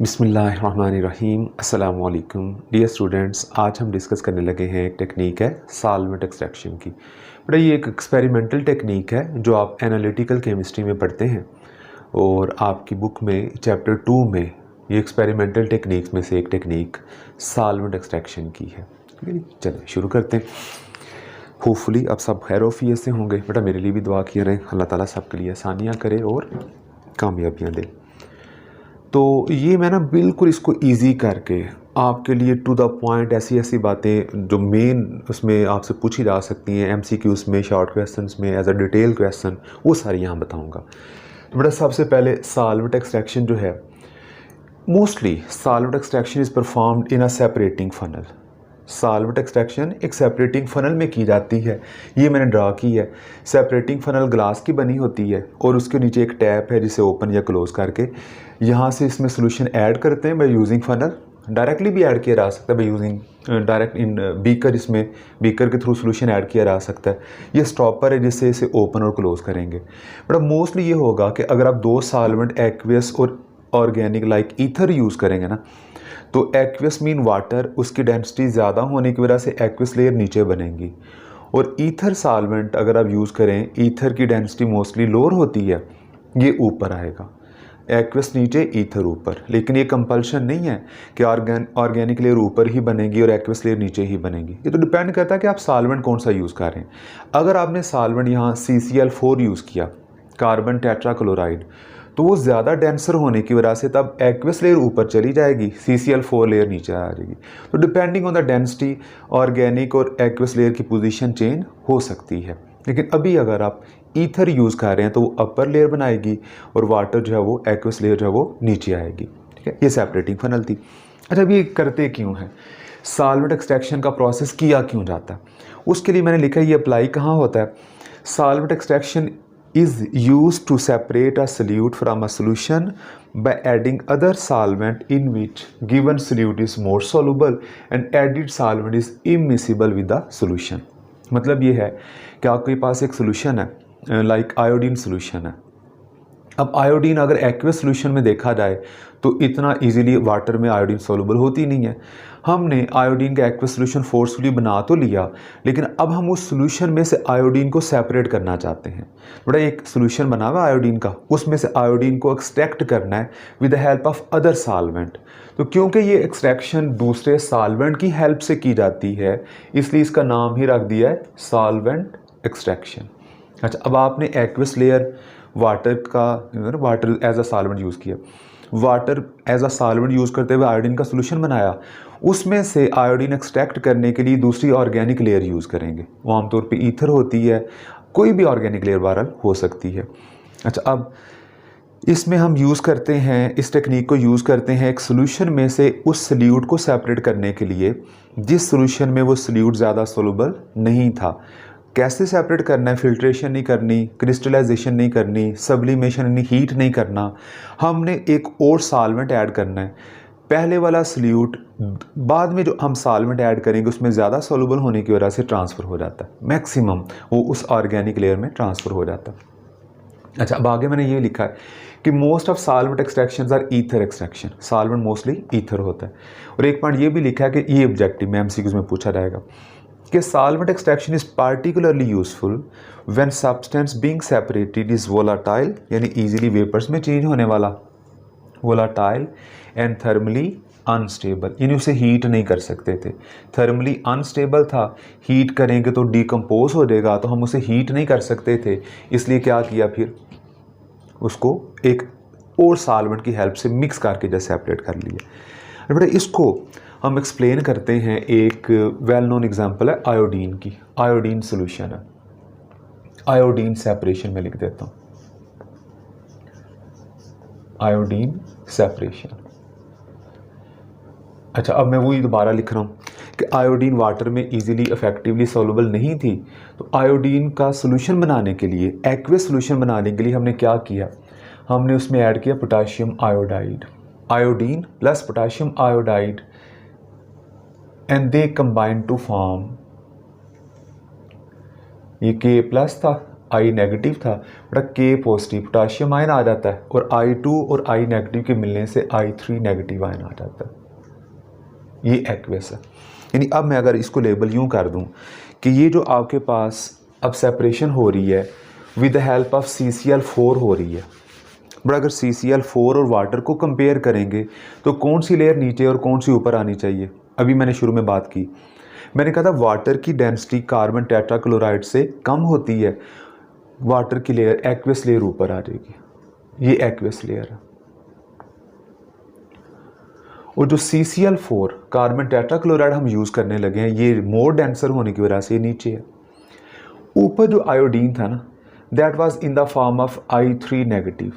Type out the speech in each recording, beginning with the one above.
बिस्मिल्लाहिर्रहमानिर्रहीम। अस्सलाम वालेकुम डियर स्टूडेंट्स, आज हम डिस्कस करने लगे हैं एक टेक्निक है सॉल्वेंट एक्सट्रैक्शन की। बड़ा ये एक एक्सपेरिमेंटल टेक्निक है जो आप एनालिटिकल केमिस्ट्री में पढ़ते हैं और आपकी बुक में चैप्टर 2 में ये एक्सपेरिमेंटल टेक्निक्स में से एक टेक्निक सॉल्वेंट एक्सट्रैक्शन की है। ठीक है जी, चलिए शुरू करते हैं। होपफुली अब सब खैरोफियत से होंगे। बेटा मेरे लिए भी दुआ किए रहें, अल्लाह ताला सबके लिए आसानियाँ करे और कामयाबियाँ दे। तो ये मैं ना बिल्कुल इसको इजी करके आपके लिए टू द पॉइंट ऐसी ऐसी बातें जो मेन उसमें आपसे पूछी जा सकती हैं एमसीक्यूज़ में, शॉर्ट क्वेश्चंस में, एज अ डिटेल क्वेश्चन, वो सारी यहाँ बताऊँगा। तो बेटा सबसे पहले सॉल्वेंट एक्सट्रैक्शन जो है, mostly solvent extraction is performed in a separating funnel. Solvent extraction एक सेपरेटिंग फनल में की जाती है। ये मैंने ड्रा की है। सेपरेटिंग फनल ग्लास की बनी होती है और उसके नीचे एक टैप है जिसे ओपन या क्लोज़ करके यहाँ से इसमें सोल्यूशन ऐड करते हैं बाय यूजिंग फनल। डायरेक्टली भी ऐड किया जा सकता है by using direct in beaker. इसमें बीकर के थ्रू सोल्यूशन ऐड किया जा सकता है। ये स्टॉपर है जिससे इसे ओपन और क्लोज़ करेंगे। बट मोस्टली ये होगा कि अगर आप दो सॉल्वेंट एक्वियस और ऑर्गेनिक लाइक ईथर यूज़ करेंगे ना, तो एक्वियस मीन वाटर, उसकी डेंसिटी ज़्यादा होने की वजह से एक्वियस लेयर नीचे बनेगी। और ईथर सॉल्वेंट अगर आप यूज़ करें, ईथर की डेंसिटी मोस्टली लोअर होती है, ये ऊपर आएगा। एक्वियस नीचे, ईथर ऊपर। लेकिन ये कंपल्शन नहीं है कि ऑर्गेनिक लेयर ऊपर ही बनेगी और एक्वियस लेयर नीचे ही बनेगी। ये तो डिपेंड करता है कि आप सॉल्वेंट कौन सा यूज़ कर रहे हैं। अगर आपने सॉल्वेंट यहाँ CCl4 यूज़ किया, कार्बन टेट्राक्लोराइड, तो वो ज़्यादा डेंसर होने की वजह से तब एक्वियस लेयर ऊपर चली जाएगी, CCl4 लेयर नीचे आ जाएगी। तो depending on the density organic और एक्वियस लेयर की पोजीशन चेंज हो सकती है। लेकिन अभी अगर आप ईथर यूज़ कर रहे हैं तो वो अपर लेयर बनाएगी और वाटर जो है वो एक्वियस लेयर जो है वो नीचे आएगी। ठीक है, ये सेपरेटिंग फनल थी। अच्छा, अब ये करते क्यों है, सॉल्वेंट एक्सट्रैक्शन का प्रोसेस किया क्यों जाता है, उसके लिए मैंने लिखा है ये अप्लाई कहाँ होता है। Solvent extraction is used to separate a solute from a solution by adding other solvent in which given solute is more soluble and added solvent is immiscible with the solution। मतलब ये है कि आपके पास एक solution है, like iodine solution है। अब iodine अगर एक्वियस सोल्यूशन में देखा जाए तो इतना इजीली वाटर में आयोडीन सोलुबल होती नहीं है। हमने आयोडीन का एक्वियस सोल्यूशन फोर्सफुली बना तो लिया, लेकिन अब हम उस सोल्यूशन में से आयोडीन को सेपरेट करना चाहते हैं। बड़ा एक सोल्यूशन बना हुआ आयोडीन का, उसमें से आयोडीन को एक्सट्रैक्ट करना है with the help of other solvent. तो क्योंकि ये एक्सट्रैक्शन दूसरे सॉल्वेंट की हेल्प से की जाती है, इसलिए इसका नाम ही रख दिया है सॉल्वेंट एक्सट्रैक्शन। अच्छा, अब आपने aqueous layer water as a solvent use किया, water as a solvent use करते हुए आयोडीन का सोल्यूशन बनाया, उसमें से आयोडीन एक्सट्रैक्ट करने के लिए दूसरी ऑर्गेनिक लेयर यूज़ करेंगे। वो आमतौर पे ईथर होती है, कोई भी ऑर्गेनिक लेयर बहरहाल हो सकती है। अच्छा, अब इसमें हम यूज़ करते हैं, इस टेक्निक को यूज़ करते हैं एक सोल्यूशन में से उस सोल्यूट को सेपरेट करने के लिए जिस सोल्यूशन में वो सोल्यूट ज़्यादा सोलुबल नहीं था। कैसे सेपरेट करना है, फिल्ट्रेशन नहीं करनी, क्रिस्टलाइजेशन नहीं करनी, सब्लिमेशन नहीं, हीट नहीं करना, हमने एक और सॉल्वेंट ऐड करना है। पहले वाला सोल्यूट बाद में जो हम सॉल्वेंट ऐड करेंगे उसमें ज़्यादा सोलुबल होने की वजह से ट्रांसफ़र हो जाता है, मैक्सिमम वो उस ऑर्गेनिक लेयर में ट्रांसफ़र हो जाता है। अच्छा, अब आगे मैंने ये लिखा है कि most of solvent extractions are ether extraction. Solvent mostly ether होता है। और एक पॉइंट ये भी लिखा है कि ये ऑब्जेक्टिव में एमसीक्यूज़ में पूछा जाएगा कि solvent extraction is particularly useful when substance being separated is volatile, यानी इजीली वेपर्स में चेंज होने वाला, वोलाटाइल एंड थर्मली अनस्टेबल, यानी उसे हीट नहीं कर सकते थे। थर्मली अनस्टेबल था, हीट करेंगे तो डिकम्पोज हो जाएगा, तो हम उसे हीट नहीं कर सकते थे, इसलिए क्या किया, फिर उसको एक और सॉल्वेंट की हेल्प से मिक्स करके जैसे सेपरेट कर लिया। बेटा इसको हम एक्सप्लेन करते हैं, एक वेल नोन एग्जांपल है आयोडीन की। आयोडीन सॉल्यूशन है, आयोडीन सेपरेशन में लिख देता हूँ, आयोडीन सेपरेशन। अच्छा, अब मैं वही दोबारा लिख रहा हूँ कि आयोडीन वाटर में इजीली इफेक्टिवली सॉल्युबल नहीं थी, तो आयोडीन का सॉल्यूशन बनाने के लिए, एक्वियस सॉल्यूशन बनाने के लिए हमने क्या किया, हमने उसमें ऐड किया potassium iodide, iodine plus potassium iodide, and they combine to form, ये K+ था आई नेगेटिव था, बेटा के पॉजिटिव पोटाशियम आयन आ जाता है और I2 और I नेगेटिव के मिलने से I3 नेगेटिव आयन आ जाता है। ये एक्वस है। यानी अब मैं अगर इसको लेबल यूँ कर दूँ कि ये जो आपके पास अब सेपरेशन हो रही है with the help of CCl4 हो रही है, बट अगर CCl4 और वाटर को कंपेयर करेंगे तो कौन सी लेयर नीचे और कौन सी ऊपर आनी चाहिए? अभी मैंने शुरू में बात की, मैंने कहा था वाटर की डेंसिटी कार्बन टेट्राक्लोराइड से कम होती है, वाटर की लेयर एक्वस लेयर ऊपर आ जाएगी, ये एक्वस लेयर है। और जो CCl4 कार्बन टेट्राक्लोराइड हम यूज़ करने लगे हैं, ये मोर डेंसर होने की वजह से ये नीचे है। ऊपर जो आयोडीन था ना, that was in the form of I3 negative,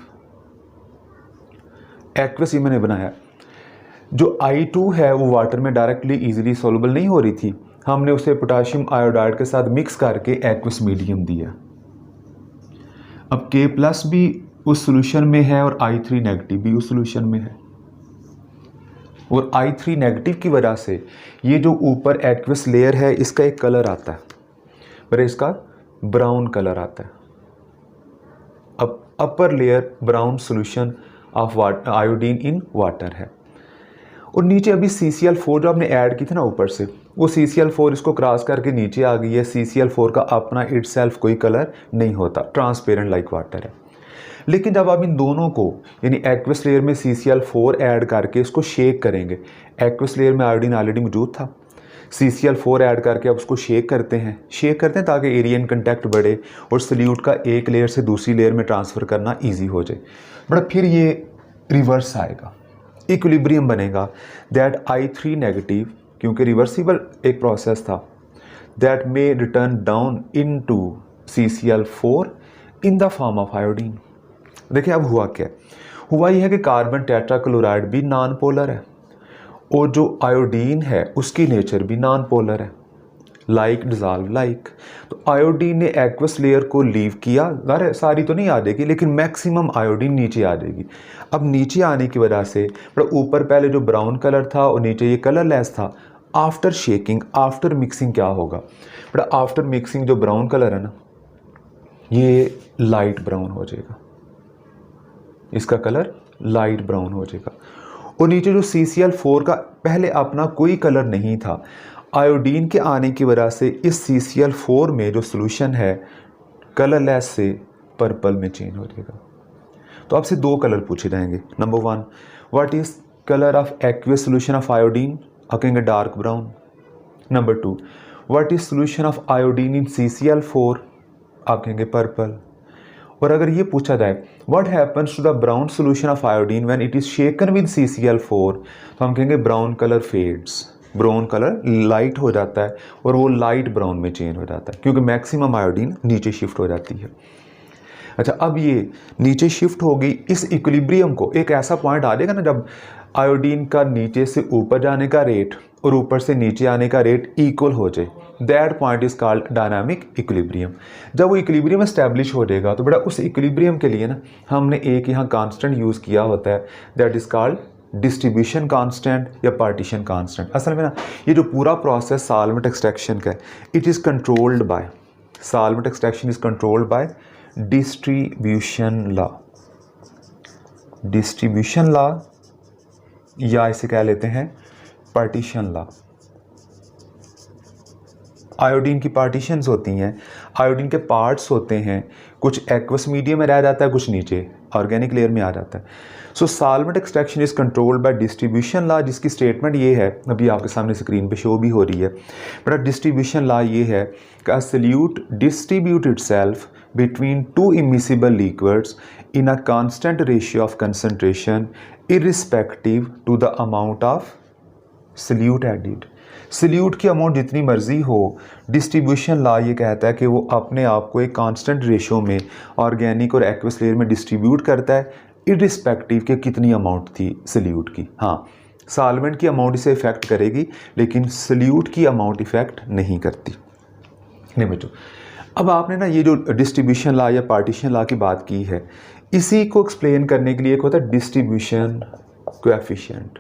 aqueous ये मैंने बनाया। जो I2 है वो वाटर में डायरेक्टली इजीली सॉल्युबल नहीं हो रही थी, हमने उसे पोटाशियम आयोडाइड के साथ मिक्स करके एक्वस मीडियम दिया। अब K+ भी उस सॉल्यूशन में है और I3 नेगेटिव भी उस सॉल्यूशन में है, और I3 नेगेटिव की वजह से ये जो ऊपर एक्वस लेयर है इसका एक कलर आता है, पर इसका ब्राउन कलर आता है। अब upper layer brown solution of iodine in water है, और नीचे अभी CCl4 जो आपने ऐड की थी ना ऊपर से, वो CCl4 इसको क्रॉस करके नीचे आ गई है। CCl4 का अपना इटसेल्फ कोई कलर नहीं होता, ट्रांसपेरेंट लाइक वाटर है। लेकिन जब आप इन दोनों को यानी एक्वस लेयर में CCl4 ऐड करके इसको शेक करेंगे, एक्वस लेयर में आयोडीन ऑलरेडी मौजूद था, CCl4 ऐड करके अब उसको शेक करते हैं ताकि एरियन कंटेक्ट बढ़े और सल्यूट का एक लेयर से दूसरी लेयर में ट्रांसफ़र करना ईजी हो जाए। बट फिर ये रिवर्स आएगा, इक्विलिब्रियम बनेगा, दैट I3 नेगेटिव, क्योंकि रिवर्सिबल एक प्रोसेस था, that may return down into CCl4 in the form of iodine. देखिए अब हुआ क्या, हुआ यह है कि कार्बन टेट्राक्लोराइड भी नॉन पोलर है और जो आयोडीन है उसकी नेचर भी नॉन पोलर है, लाइक डिजॉल्व लाइक। तो आयोडीन ने एक्वस लेयर को लीव किया, अरे सारी तो नहीं आ जाएगी लेकिन मैक्सिमम आयोडीन नीचे आ जाएगी। अब नीचे आने की वजह से ऊपर पहले जो ब्राउन कलर था और नीचे ये कलरलेस था, आफ्टर शेकिंग आफ्टर मिक्सिंग क्या होगा, बट आफ्टर मिक्सिंग जो ब्राउन कलर है ना ये लाइट ब्राउन हो जाएगा, इसका कलर लाइट ब्राउन हो जाएगा। और नीचे जो CCl4 का पहले अपना कोई कलर नहीं था, आयोडीन के आने की वजह से इस CCl4 में जो सॉल्यूशन है कलरलेस से पर्पल में चेंज हो जाएगा। तो आपसे दो कलर पूछे जाएंगे। Number 1, what is colour of aqueous solution of iodine? आप कहेंगे dark brown. Number 2, what is solution of iodine in CCl4? आप कहेंगे पर्पल। और अगर ये पूछा जाए what happens to the brown solution of iodine when it is shaken with CCl4, तो हम कहेंगे brown colour fades, brown colour light हो जाता है और वो लाइट ब्राउन में चेंज हो जाता है क्योंकि मैक्सिमम आयोडीन नीचे शिफ्ट हो जाती है। अच्छा, अब ये नीचे शिफ्ट होगी, इस इक्विलिब्रियम को एक ऐसा पॉइंट आ जाएगा ना जब आयोडीन का नीचे से ऊपर जाने का रेट और ऊपर से नीचे आने का रेट इक्वल हो जाए, that point is called dynamic equilibrium. जब वो इक्विलिब्रियम एस्टैब्लिश हो जाएगा तो बेटा उस इक्विलिब्रियम के लिए ना हमने एक यहाँ कांस्टेंट यूज़ किया होता है, that is called distribution constant या पार्टीशन कांस्टेंट। असल में ना ये जो पूरा प्रोसेस सॉल्वेंट एक्सट्रैक्शन का है, it is controlled by, solvent extraction is controlled by distribution law. Distribution law या इसे कह लेते हैं पार्टीशन लॉ। आयोडीन की पार्टीशंस होती हैं, आयोडीन के पार्ट्स होते हैं, कुछ एक्वस मीडियम में रह जाता है, कुछ नीचे ऑर्गेनिक लेयर में आ जाता है। So solvent extraction is controlled by distribution law, जिसकी स्टेटमेंट ये है, अभी आपके सामने स्क्रीन पे शो भी हो रही है। बट डिस्ट्रीब्यूशन लॉ ये है कि अ solute distribute itself between two immiscible liquids in a constant ratio of concentration irrespective to the amount of solute added। Solute की अमाउंट जितनी मर्जी हो, डिस्ट्रीब्यूशन लॉ ये कहता है कि वो अपने आप को एक कांस्टेंट रेशो में ऑर्गेनिक और एक्वस लेयर में डिस्ट्रीब्यूट करता है, इरिस्पेक्टिव के कितनी अमाउंट थी सल्यूट की। हाँ, सॉल्वेंट की अमाउंट इसे इफेक्ट करेगी लेकिन सल्यूट की अमाउंट इफेक्ट नहीं करती। नहीं बच्चों, अब आपने ना ये जो डिस्ट्रीब्यूशन लॉ या पार्टीशन लॉ की बात की है, इसी को एक्सप्लेन करने के लिए एक होता है डिस्ट्रीब्यूशन कोएफिशिएंट।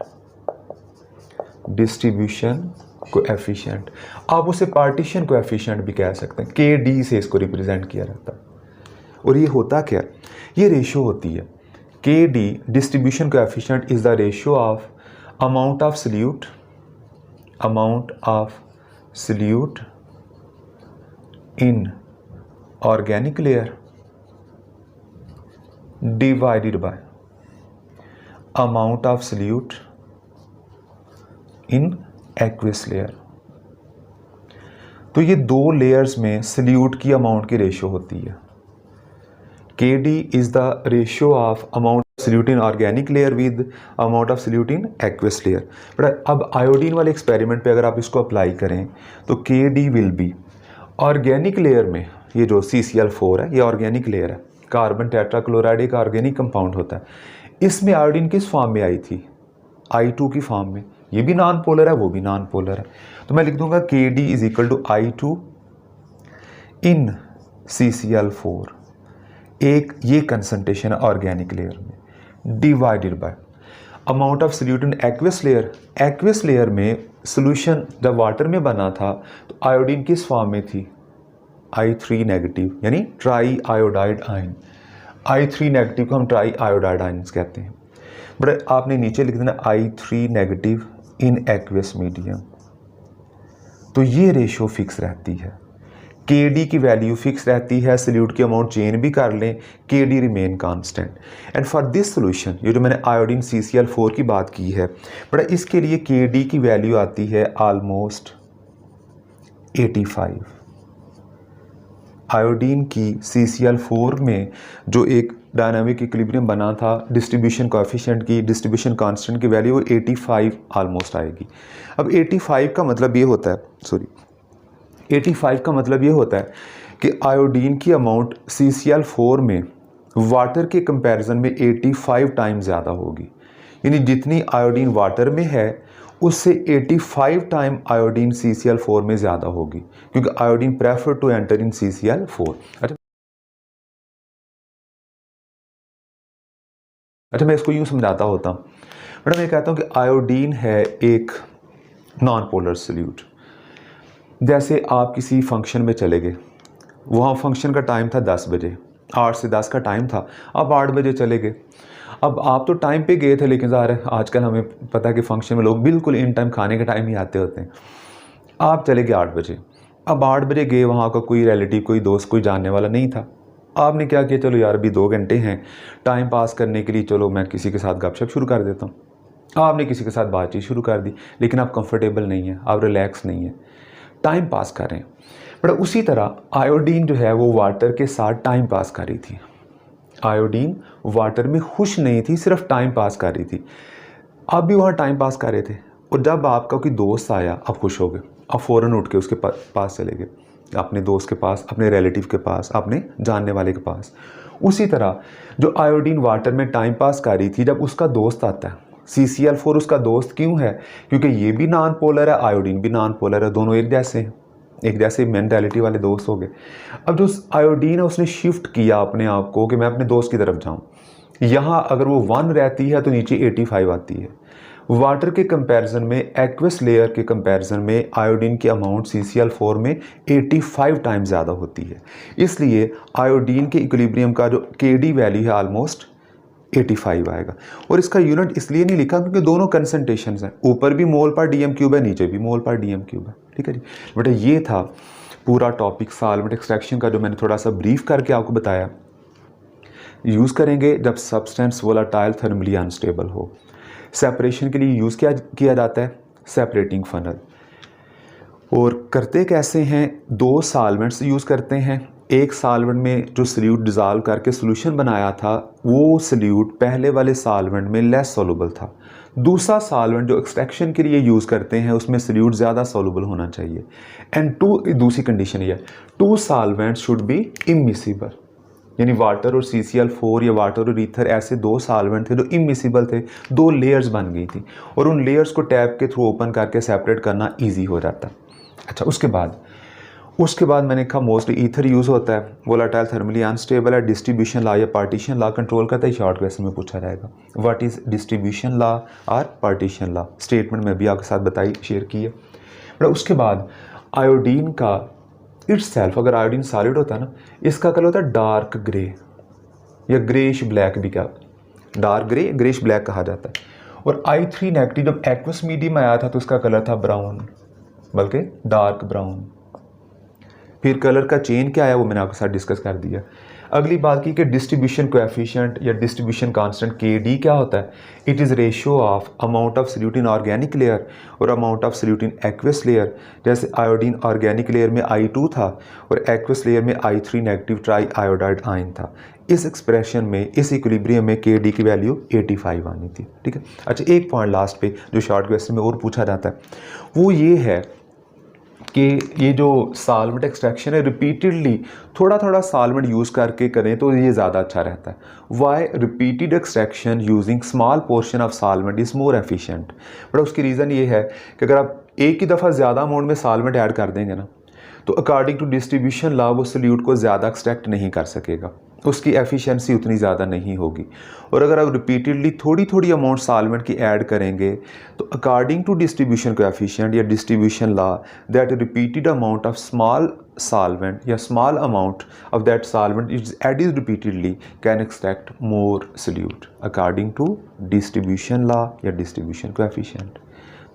डिस्ट्रीब्यूशन कोएफिशिएंट, आप उसे पार्टीशन कोएफिशिएंट भी कह सकते हैं, KD से इसको रिप्रेजेंट किया जाता है। और ये होता क्या, ये रेशो होती है के D distribution coefficient is the ratio of amount of solute in organic layer divided by amount of solute in aqueous layer. तो ये दो लेयर्स में सल्यूट की अमाउंट की रेशो होती है। के D is the ratio of amount salute in organic layer with amount of solute in aqueous layer. But अब आयोडीन वाले एक्सपेरिमेंट पे अगर आप इसको अप्लाई करें तो के D will be organic layer में, ये जो CCl4 है ये ऑर्गेनिक लेयर है, कार्बन टेट्राक्लोराइड एक ऑर्गेनिक कंपाउंड होता है। इसमें आयोडीन किस फॉर्म में आई थी, I2 की फॉर्म में। ये भी नॉन पोलर है, वो भी नॉन पोलर है, तो मैं लिख दूंगा K D is equal to I2 in CCl4, एक ये कंसंट्रेशन है ऑर्गेनिक लेयर में, divided by amount of solute in aqueous layer. Aqueous layer में सोल्यूशन जब वाटर में बना था तो आयोडीन किस फॉर्म में थी, I3 नेगेटिव, यानी try iodide ion. I3 negative को हम ट्राई आयोडाइड आयन्स कहते हैं। बट आपने नीचे लिख देना I3 नेगेटिव इन एक्वियस मीडियम। तो ये रेशो फिक्स रहती है, के डी की वैल्यू फिक्स रहती है, सल्यूट की अमाउंट चेंज भी कर लें, के D remain constant. And for this solution, ये जो मैंने आयोडीन CCl4 की बात की है, बट इसके लिए के डी की वैल्यू आती है ऑलमोस्ट 85। आयोडीन की CCl4 में जो एक डायनामिक इक्विलिब्रियम बना था, डिस्ट्रीब्यूशन कोएफिशिएंट की, डिस्ट्रीब्यूशन कांस्टेंट की वैल्यू वो 85 ऑलमोस्ट आएगी। अब 85 का मतलब ये होता है, 85 का मतलब ये होता है कि आयोडीन की अमाउंट CCl4 में वाटर के कंपैरिजन में 85 टाइम्स ज़्यादा होगी। यानी जितनी आयोडीन वाटर में है उससे 85 टाइम आयोडीन CCl4 में ज़्यादा होगी, क्योंकि iodine prefer to enter in CCl4। अच्छा मैं इसको यूँ समझाता होता हूँ, बट मैं कहता हूँ कि आयोडीन है एक नॉन पोलर सल्यूट। जैसे आप किसी फंक्शन में चले गए, वहाँ फंक्शन का टाइम था 10 बजे, 8 से 10 का टाइम था, आप 8 बजे चले गए। अब आप तो टाइम पे गए थे, लेकिन ज़ाहिर है आजकल हमें पता है कि फंक्शन में लोग बिल्कुल इन टाइम खाने के टाइम ही आते होते हैं। आप चले गए 8 बजे। अब 8 बजे गए, वहाँ का कोई रिलेटिव, कोई दोस्त, कोई जानने वाला नहीं था। आपने क्या किया, चलो यार अभी 2 घंटे हैं, टाइम पास करने के लिए चलो मैं किसी के साथ गपशप शुरू कर देता हूँ। आपने किसी के साथ बातचीत शुरू कर दी, लेकिन आप कंफर्टेबल नहीं हैं, आप रिलैक्स नहीं हैं, टाइम पास कर रहे हैं। बट उसी तरह आयोडीन जो है वो वाटर के साथ टाइम पास कर रही थी। आयोडीन वाटर में खुश नहीं थी, सिर्फ टाइम पास कर रही थी। आप भी वहाँ टाइम पास कर रहे थे, और जब आपका कोई दोस्त आया आप खुश हो गए, आप फ़ौरन उठ के उसके पास चले गए, अपने दोस्त के पास, अपने रिलेटिव के पास, अपने जानने वाले के पास। उसी तरह जो आयोडीन वाटर में टाइम पास कर रही थी, जब उसका दोस्त आता है, CCl4 उसका दोस्त क्यों है, क्योंकि ये भी नॉन पोलर है, आयोडीन भी नॉन पोलर है, दोनों एक जैसे हैं, एक जैसे मेंटालिटी वाले दोस्त हो गए। अब जो आयोडीन है उसने शिफ्ट किया अपने आप को कि मैं अपने दोस्त की तरफ जाऊँ। यहाँ अगर वो 1 रहती है तो नीचे 85 आती है। वाटर के कंपैरिजन में, एक्वस लेयर के कंपैरिजन में आयोडीन की अमाउंट CCl4 में 85 टाइम्स ज़्यादा होती है। इसलिए आयोडीन के इक्विलिब्रियम का जो KD वैल्यू है ऑलमोस्ट 85 आएगा। और इसका यूनिट इसलिए नहीं लिखा क्योंकि दोनों कंसंट्रेशन हैं, ऊपर भी मोल पर DM³ है, नीचे भी मोल पर DM³ है। ठीक है जी, बेटा ये था पूरा टॉपिक सॉल्वेंट एक्सट्रैक्शन का, जो मैंने थोड़ा सा ब्रीफ करके आपको बताया। यूज़ करेंगे जब सब्सटेंस वोलाटाइल थर्मली अनस्टेबल हो। सेपरेशन के लिए यूज़ किया जाता है सेपरेटिंग फनल। और करते कैसे हैं, 2 सॉल्वेंट्स यूज़ करते हैं। एक सॉल्वेंट में जो सल्यूट डिज़ोल्व करके सोल्यूशन बनाया था, वो सल्यूट पहले वाले सॉल्वेंट में लेस सोलुबल था। दूसरा सॉल्वेंट जो एक्सट्रैक्शन के लिए यूज़ करते हैं उसमें सल्यूट ज़्यादा सोलुबल होना चाहिए। एंड दूसरी कंडीशन ये है, 2 सॉल्वेंट्स शुड बी इमिसिबल, यानी वाटर और CCl4 या वाटर और ईथर ऐसे 2 सॉल्वेंट थे जो इमिसिबल थे। 2 लेयर्स बन गई थी और उन लेयर्स को टैप के थ्रू ओपन करके सेपरेट करना ईजी हो जाता। अच्छा, उसके बाद मैंने कहा मोस्टली ईथर यूज़ होता है, वोलाटाइल थर्मली अनस्टेबल है, डिस्ट्रीब्यूशन लॉ या पार्टीशन लॉ कंट्रोल करता है। शॉर्ट क्वेश्चन में पूछा जाएगा व्हाट इज़ डिस्ट्रीब्यूशन लॉ और पार्टीशन लॉ। स्टेटमेंट में भी आपके साथ शेयर की है। बट उसके बाद आयोडीन का इट्ससेल्फ, अगर आयोडीन सॉलिड होता है ना, इसका कलर होता है डार्क ग्रे या ग्रेश ब्लैक भी, क्या डार्क ग्रे ग्रेश ब्लैक कहा जाता है। और I3 नेगेटिव जब एक्वस मीडियम में आया था तो उसका कलर था ब्राउन, बल्कि डार्क ब्राउन। फिर कलर का चेन क्या आया वो मैंने आपके साथ डिस्कस कर दिया। अगली बात की कि डिस्ट्रीब्यूशन कोएफिशिएंट या डिस्ट्रीब्यूशन कांस्टेंट KD क्या होता है? It is ratio of amount of solute in organic layer और amount of solute in aqueous layer. जैसे आयोडीन ऑर्गेनिक लेयर में I2 था और एक्वस लेयर में I3 negative try iodide ion था। इस एक्सप्रेशन में, इस इक्विलिब्रियम में KD की वैल्यू 85 आनी थी। ठीक है। अच्छा, एक पॉइंट लास्ट पे जो शॉर्ट क्वेश्चन में और पूछा जाता है वो ये है कि ये जो सॉल्वेंट एक्सट्रैक्शन है रिपीटेडली थोड़ा थोड़ा सॉल्वेंट यूज़ करके करें तो ये ज़्यादा अच्छा रहता है। Why repeated extraction using small portion of solvent is more efficient. But उसकी रीज़न ये है कि अगर आप एक ही दफ़ा ज़्यादा अमाउंट में सॉल्वेंट ऐड कर देंगे ना तो अकॉर्डिंग टू डिस्ट्रीब्यूशन लॉ वो सोल्यूट को ज़्यादा एक्सट्रैक्ट नहीं कर सकेगा, उसकी एफिशिएंसी उतनी ज़्यादा नहीं होगी। और अगर आप रिपीटेडली थोड़ी थोड़ी अमाउंट सॉल्वेंट की ऐड करेंगे तो अकॉर्डिंग टू डिस्ट्रीब्यूशन कोएफिशिएंट या distribution law that repeated amount of small solvent या small amount of that solvent is added repeatedly can extract more solute according to distribution law या distribution coefficient.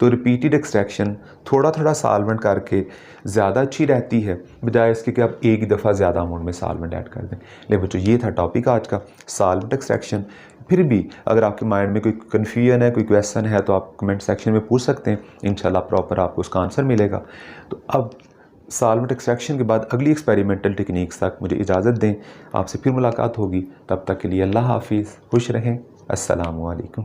तो repeated extraction थोड़ा थोड़ा solvent करके ज़्यादा अच्छी रहती है बजाय इसके कि आप एक दफ़ा ज़्यादा अमाउंट में सॉल्वेंट ऐड कर दें। ले बच्चों, ये था टॉपिक आज का, सॉल्वेंट एक्सट्रैक्शन। फिर भी अगर आपके माइंड में कोई कन्फ्यूजन है, कोई क्वेश्चन है तो आप कमेंट सेक्शन में पूछ सकते हैं, इंशाल्लाह प्रॉपर आपको उसका आंसर मिलेगा। तो अब सॉल्वेंट एक्सट्रैक्शन के बाद अगली एक्सपेरिमेंटल टेक्निक्स तक मुझे इजाज़त दें, आपसे फिर मुलाकात होगी। तब तक के लिए अल्लाह हाफिज़, खुश रहें, अस्सलामु अलैकुम।